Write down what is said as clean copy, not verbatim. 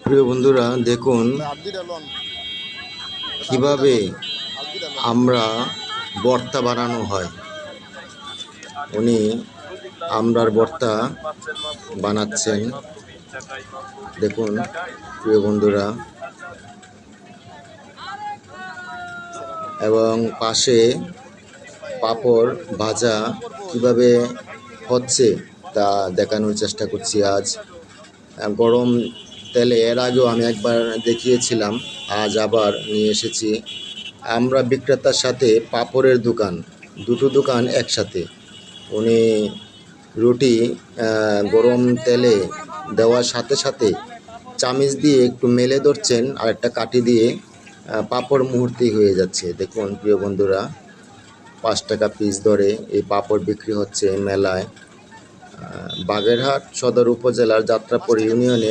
প্রিয় বন্ধুরা, দেখুন কিভাবে আমরা ভর্তা বানানো হয়। উনি আমরার ভর্তা বানাচ্ছেন, দেখুন প্রিয় বন্ধুরা, এবং পাশে পাঁপড় ভাজা কিভাবে হচ্ছে তা দেখানোর চেষ্টা করছি। আজ গরম তেলে এর আগেও আমি একবার দেখিয়েছিলাম, আজ আবার নিয়ে এসেছি। আমরা বিক্রেতার সাথে পাঁপড়ের দোকান, দুটো দোকান একসাথে। উনি রুটি গরম তেলে দেওয়ার সাথে সাথে চামিচ দিয়ে একটু মেলে ধরছেন, আর একটা কাঠি দিয়ে পাঁপড় মুহূর্তেই হয়ে যাচ্ছে। দেখুন প্রিয় বন্ধুরা, 5 টাকা পিস ধরে এই পাঁপড় বিক্রি হচ্ছে মেলায়। বাগেরহাট সদর উপজেলার যাত্রাপুর ইউনিয়নে